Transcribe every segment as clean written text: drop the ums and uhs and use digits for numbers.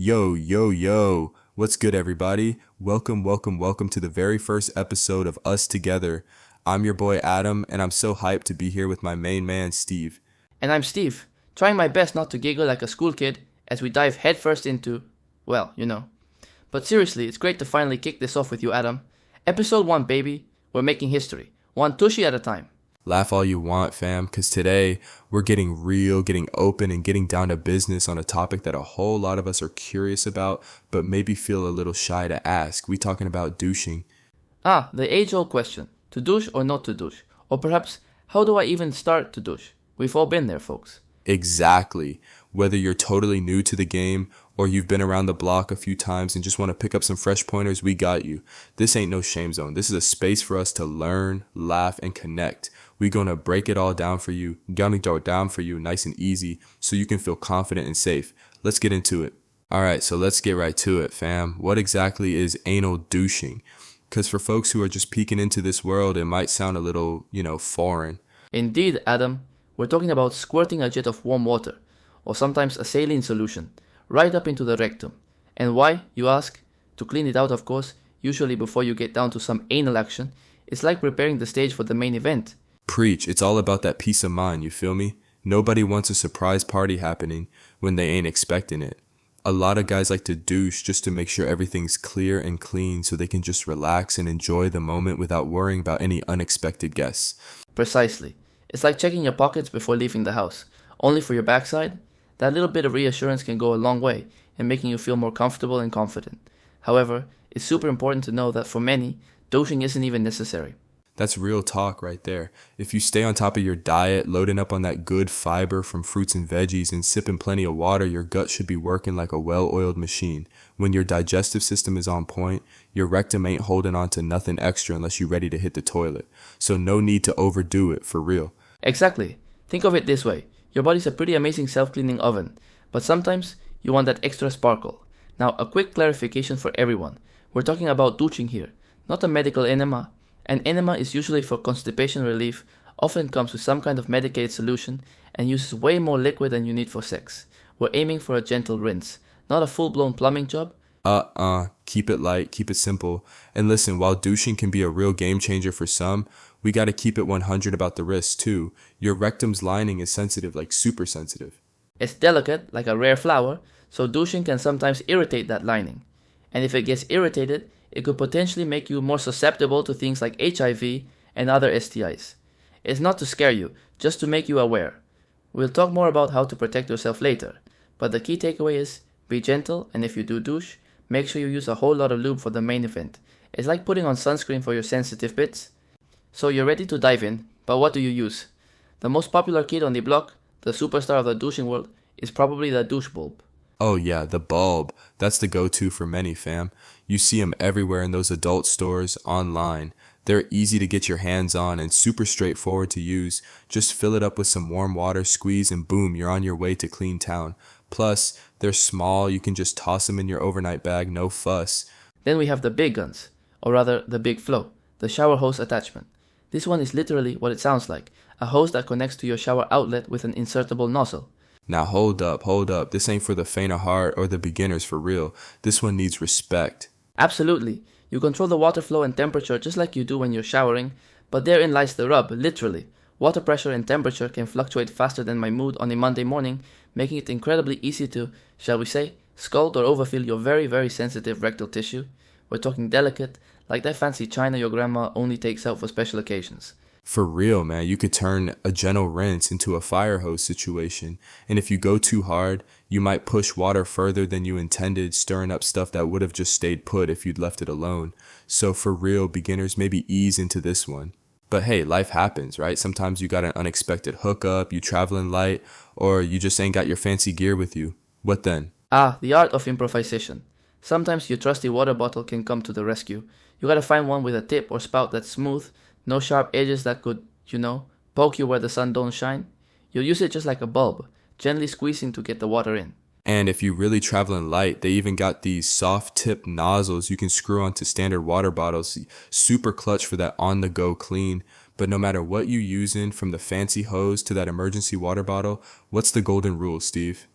Yo, yo, yo. What's good, everybody? Welcome to the very first episode of Us Together. I'm your boy Adam, and I'm so hyped to be here with my main man, Steve. And I'm Steve, trying my best not to giggle like a school kid as we dive headfirst into, well, you know. But seriously, it's great to finally kick this off with you, Adam. Episode 1, baby. We're making history, one tushy at a time. Laugh all you want, fam, because today we're getting real, getting open, and getting down to business on a topic that a whole lot of us are curious about, but maybe feel a little shy to ask. We talking about douching. The age-old question, to douche or not to douche? Or perhaps, how do I even start to douche? We've all been there, folks. Exactly. Whether you're totally new to the game or you've been around the block a few times and just want to pick up some fresh pointers, we got you. This ain't no shame zone. This is a space for us to learn, laugh, and connect. We're going to break it all down for you, nice and easy so you can feel confident and safe. Let's get into it. All right, so let's get right to it, fam. What exactly is anal douching? Because for folks who are just peeking into this world, it might sound a little, foreign. Indeed, Adam. We're talking about squirting a jet of warm water, or sometimes a saline solution, right up into the rectum. And why, you ask? To clean it out, of course, usually before you get down to some anal action. It's like preparing the stage for the main event. Preach. It's all about that peace of mind, you feel me? Nobody wants a surprise party happening when they ain't expecting it. A lot of guys like to douche just to make sure everything's clear and clean so they can just relax and enjoy the moment without worrying about any unexpected guests. Precisely. It's like checking your pockets before leaving the house, only for your backside. That little bit of reassurance can go a long way in making you feel more comfortable and confident. However, it's super important to know that for many, douching isn't even necessary. That's real talk right there. If you stay on top of your diet, loading up on that good fiber from fruits and veggies, and sipping plenty of water, your gut should be working like a well-oiled machine. When your digestive system is on point, your rectum ain't holding on to nothing extra unless you're ready to hit the toilet. So no need to overdo it, for real. Exactly. Think of it this way. Your body's a pretty amazing self-cleaning oven, but sometimes you want that extra sparkle. Now, a quick clarification for everyone. We're talking about douching here, not a medical enema. An enema is usually for constipation relief, often comes with some kind of medicated solution, and uses way more liquid than you need for sex. We're aiming for a gentle rinse, not a full-blown plumbing job. Keep it light, keep it simple. And listen, while douching can be a real game changer for some, we gotta keep it 100 about the risks too. Your rectum's lining is sensitive, like super sensitive. It's delicate, like a rare flower, so douching can sometimes irritate that lining. And if it gets irritated, it could potentially make you more susceptible to things like HIV and other STIs. It's not to scare you, just to make you aware. We'll talk more about how to protect yourself later, but the key takeaway is, be gentle, and if you do douche, make sure you use a whole lot of lube for the main event. It's like putting on sunscreen for your sensitive bits. So you're ready to dive in, but what do you use? The most popular kid on the block, the superstar of the douching world, is probably the douche bulb. Oh yeah, the bulb. That's the go-to for many, fam. You see them everywhere in those adult stores, online. They're easy to get your hands on and super straightforward to use. Just fill it up with some warm water, squeeze, and boom, you're on your way to clean town. Plus, they're small, you can just toss them in your overnight bag, no fuss. Then we have the big guns, or rather the big flow, the shower hose attachment. This one is literally what it sounds like, a hose that connects to your shower outlet with an insertable nozzle. Now hold up. This ain't for the faint of heart or the beginners for real. This one needs respect. Absolutely. You control the water flow and temperature just like you do when you're showering, but therein lies the rub, literally. Water pressure and temperature can fluctuate faster than my mood on a Monday morning, making it incredibly easy to, shall we say, scald or overfill your very, very sensitive rectal tissue. We're talking delicate, like that fancy china your grandma only takes out for special occasions. For real, man, you could turn a gentle rinse into a fire hose situation. And if you go too hard, you might push water further than you intended, stirring up stuff that would have just stayed put if you'd left it alone. So for real, beginners, maybe ease into this one. But hey, life happens, right? Sometimes you got an unexpected hookup, you traveling light, or you just ain't got your fancy gear with you. What then? The art of improvisation. Sometimes your trusty water bottle can come to the rescue. You gotta find one with a tip or spout that's smooth, no sharp edges that could, poke you where the sun don't shine. You'll use it just like a bulb, gently squeezing to get the water in. And if you're really traveling light, they even got these soft tip nozzles you can screw onto standard water bottles. Super clutch for that on-the-go clean. But no matter what you using, from the fancy hose to that emergency water bottle, what's the golden rule, Steve?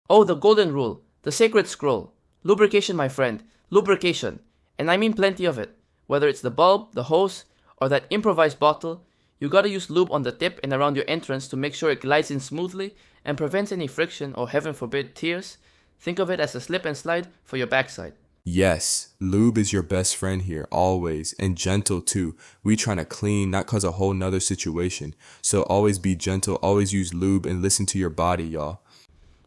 Oh, the golden rule. The sacred scroll. Lubrication, my friend. Lubrication. And I mean plenty of it. Whether it's the bulb, the hose, or that improvised bottle, you gotta use lube on the tip and around your entrance to make sure it glides in smoothly and prevents any friction or, heaven forbid, tears. Think of it as a slip and slide for your backside. Yes, lube is your best friend here, always, and gentle too. We trying to clean, not cause a whole nother situation. So always be gentle, always use lube, and listen to your body, y'all.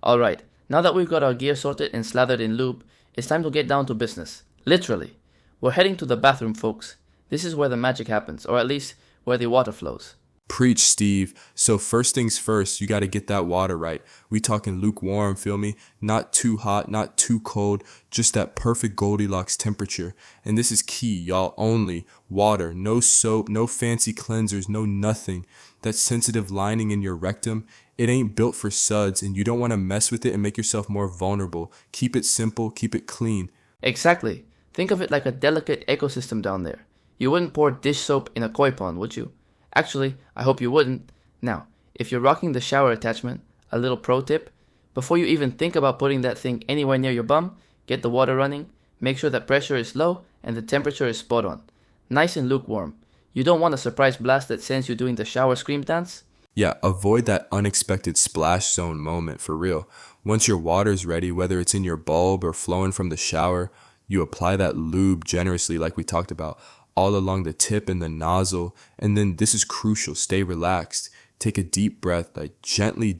Alright, now that we've got our gear sorted and slathered in lube, it's time to get down to business. Literally. We're heading to the bathroom, folks. This is where the magic happens, or at least where the water flows. Preach, Steve. So first things first, you got to get that water right. We talking lukewarm, feel me? Not too hot, not too cold, just that perfect Goldilocks temperature. And this is key, y'all. Only water, no soap, no fancy cleansers, no nothing. That sensitive lining in your rectum, it ain't built for suds, and you don't want to mess with it and make yourself more vulnerable. Keep it simple, keep it clean. Exactly. Think of it like a delicate ecosystem down there. You wouldn't pour dish soap in a koi pond, would you? Actually, I hope you wouldn't. Now, if you're rocking the shower attachment, a little pro tip, before you even think about putting that thing anywhere near your bum, get the water running, make sure that pressure is low and the temperature is spot on. Nice and lukewarm. You don't want a surprise blast that sends you doing the shower scream dance. Yeah, avoid that unexpected splash zone moment, for real. Once your water's ready, whether it's in your bulb or flowing from the shower, you apply that lube generously like we talked about, all along the tip and the nozzle. And then this is crucial, stay relaxed. Take a deep breath, like gently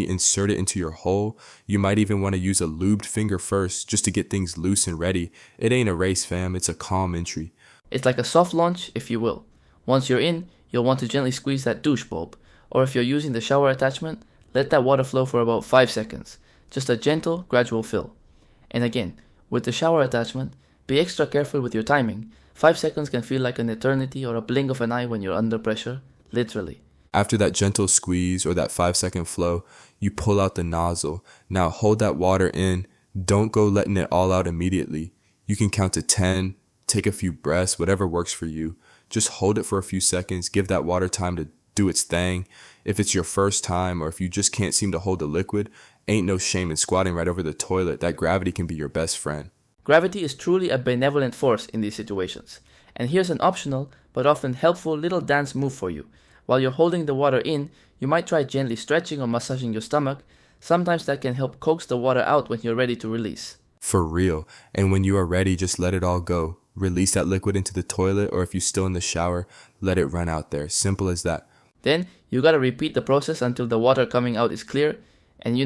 insert it into your hole. You might even want to use a lubed finger first just to get things loose and ready. It ain't a race, fam, it's a calm entry. It's like a soft launch, if you will. Once you're in, you'll want to gently squeeze that douche bulb. Or if you're using the shower attachment, let that water flow for about 5 seconds. Just a gentle, gradual fill. And again, with the shower attachment, be extra careful with your timing. 5 seconds can feel like an eternity or a blink of an eye when you're under pressure, literally. After that gentle squeeze or that 5-second flow, you pull out the nozzle. Now hold that water in. Don't go letting it all out immediately. You can count to 10, take a few breaths, whatever works for you. Just hold it for a few seconds. Give that water time to do its thing. If it's your first time or if you just can't seem to hold the liquid, ain't no shame in squatting right over the toilet. That gravity can be your best friend. Gravity is truly a benevolent force in these situations. And here's an optional but often helpful little dance move for you. While you're holding the water in, you might try gently stretching or massaging your stomach. Sometimes that can help coax the water out when you're ready to release. For real. And when you are ready, just let it all go. Release that liquid into the toilet, or if you're still in the shower, let it run out there. Simple as that. Then, you gotta repeat the process until the water coming out is clear and,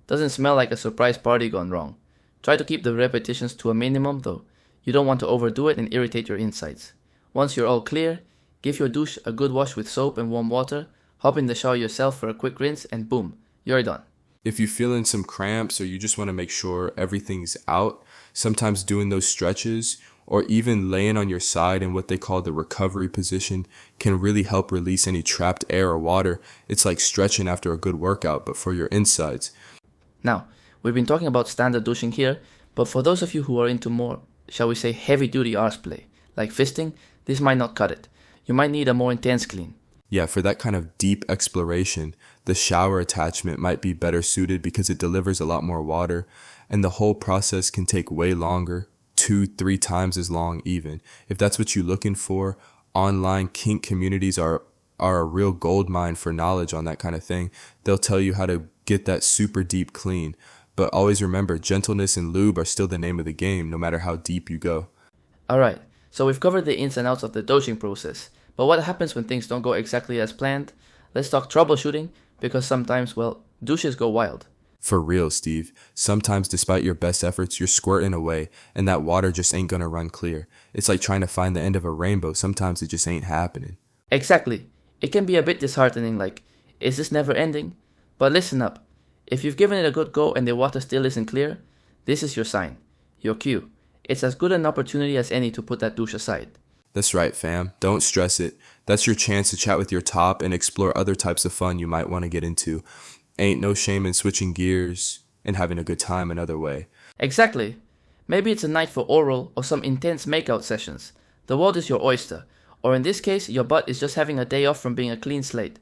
doesn't smell like a surprise party gone wrong. Try to keep the repetitions to a minimum though. You don't want to overdo it and irritate your insides. Once you're all clear, give your douche a good wash with soap and warm water, hop in the shower yourself for a quick rinse, and boom, you're done. If you're feeling some cramps or you just want to make sure everything's out, sometimes doing those stretches or even laying on your side in what they call the recovery position can really help release any trapped air or water. It's like stretching after a good workout, but for your insides. Now, we've been talking about standard douching here, but for those of you who are into more, shall we say, heavy-duty arse play, like fisting, this might not cut it. You might need a more intense clean. Yeah, for that kind of deep exploration, the shower attachment might be better suited because it delivers a lot more water, and the whole process can take way longer, 2-3 times as long even. If that's what you're looking for, online kink communities are a real gold mine for knowledge on that kind of thing. They'll tell you how to get that super deep clean. But always remember, gentleness and lube are still the name of the game, no matter how deep you go. Alright, so we've covered the ins and outs of the douching process. But what happens when things don't go exactly as planned? Let's talk troubleshooting, because sometimes, douches go wild. For real, Steve. Sometimes despite your best efforts, you're squirting away, and that water just ain't gonna run clear. It's like trying to find the end of a rainbow. Sometimes it just ain't happening. Exactly. It can be a bit disheartening, like, is this never ending? But listen up. If you've given it a good go and the water still isn't clear, this is your sign, your cue. It's as good an opportunity as any to put that douche aside. That's right, fam. Don't stress it. That's your chance to chat with your top and explore other types of fun you might want to get into. Ain't no shame in switching gears and having a good time another way. Exactly. Maybe it's a night for oral or some intense makeout sessions. The world is your oyster. Or in this case, your butt is just having a day off from being a clean slate.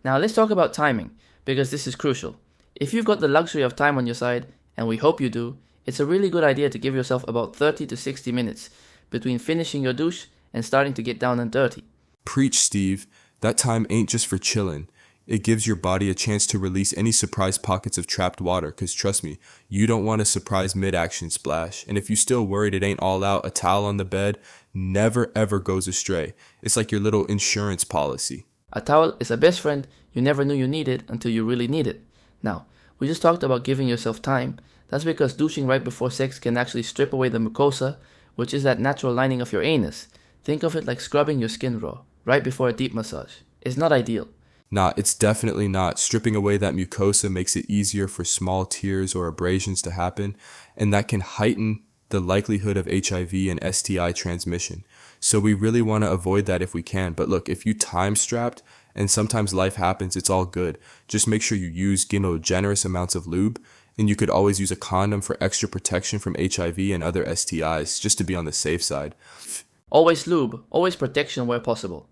Now let's talk about timing, because this is crucial. If you've got the luxury of time on your side, and we hope you do, It's a really good idea to give yourself about 30 to 60 minutes between finishing your douche and starting to get down and dirty. Preach, Steve. That time ain't just for chillin'. It gives your body a chance to release any surprise pockets of trapped water, cause trust me, you don't want a surprise mid-action splash. And if you still worried it ain't all out, a towel on the bed never ever goes astray. It's like your little insurance policy. A towel is a best friend you never knew you needed until you really need it. Now, we just talked about giving yourself time. That's because douching right before sex can actually strip away the mucosa, which is that natural lining of your anus. Think of it like scrubbing your skin raw, right before a deep massage. It's not ideal. Nah, it's definitely not. Stripping away that mucosa makes it easier for small tears or abrasions to happen, and that can heighten the likelihood of HIV and STI transmission. So we really want to avoid that if we can. But look, if you time strapped and sometimes life happens, it's all good. Just make sure you use, generous amounts of lube, and you could always use a condom for extra protection from HIV and other STIs, just to be on the safe side. Always lube, always protection where possible.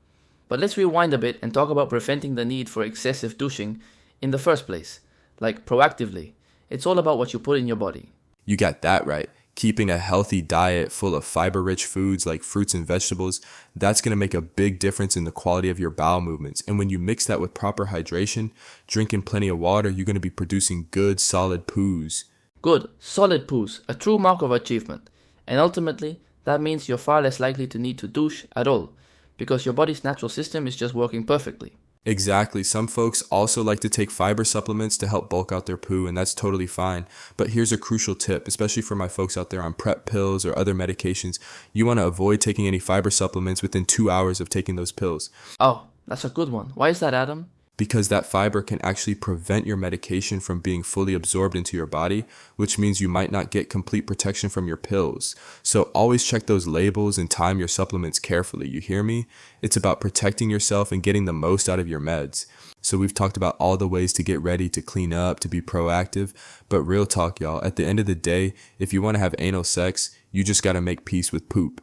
But let's rewind a bit and talk about preventing the need for excessive douching in the first place, like proactively. It's all about what you put in your body. You got that right. Keeping a healthy diet full of fiber-rich foods like fruits and vegetables, that's going to make a big difference in the quality of your bowel movements. And when you mix that with proper hydration, drinking plenty of water, you're going to be producing good, solid poos. Good, solid poos, a true mark of achievement. And ultimately, that means you're far less likely to need to douche at all, because your body's natural system is just working perfectly. Exactly. Some folks also like to take fiber supplements to help bulk out their poo, and that's totally fine. But here's a crucial tip, especially for my folks out there on PrEP pills or other medications. You want to avoid taking any fiber supplements within 2 hours of taking those pills. Oh, that's a good one. Why is that, Adam? Because that fiber can actually prevent your medication from being fully absorbed into your body, which means you might not get complete protection from your pills. So always check those labels and time your supplements carefully. You hear me? It's about protecting yourself and getting the most out of your meds. So we've talked about all the ways to get ready, to clean up, to be proactive. But real talk, y'all, at the end of the day, if you want to have anal sex, you just got to make peace with poop.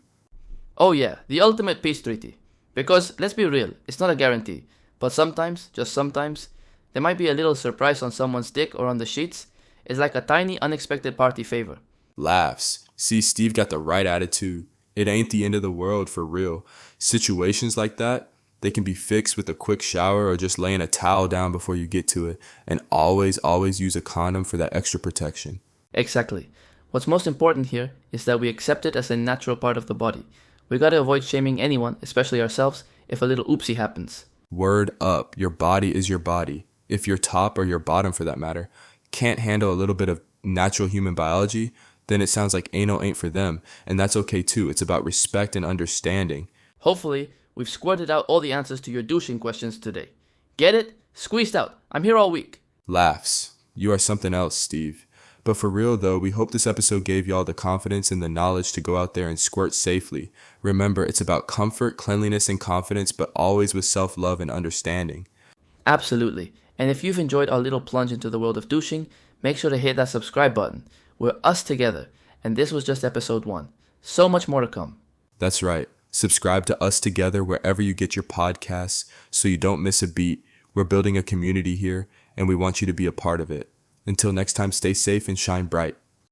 Oh yeah, the ultimate peace treaty. Because, let's be real, it's not a guarantee. But sometimes, just sometimes, there might be a little surprise on someone's dick or on the sheets. It's like a tiny, unexpected party favor. Laughs. See, Steve got the right attitude. It ain't the end of the world for real. Situations like that, they can be fixed with a quick shower or just laying a towel down before you get to it. And always use a condom for that extra protection. Exactly. What's most important here is that we accept it as a natural part of the body. We gotta avoid shaming anyone, especially ourselves, if a little oopsie happens. Word up, your body is your body. If your top or your bottom for that matter can't handle a little bit of natural human biology, then it sounds like anal ain't for them. And that's okay too. It's about respect and understanding. Hopefully, we've squirted out all the answers to your douching questions today. Get it? Squeezed out. I'm here all week. Laughs. You are something else, Steve. But for real though, we hope this episode gave y'all the confidence and the knowledge to go out there and squirt safely. Remember, it's about comfort, cleanliness, and confidence, but always with self-love and understanding. Absolutely. And if you've enjoyed our little plunge into the world of douching, make sure to hit that subscribe button. We're us together, and this was just episode 1. So much more to come. That's right. Subscribe to Us Together wherever you get your podcasts so you don't miss a beat. We're building a community here, and we want you to be a part of it. Until next time, stay safe and shine bright.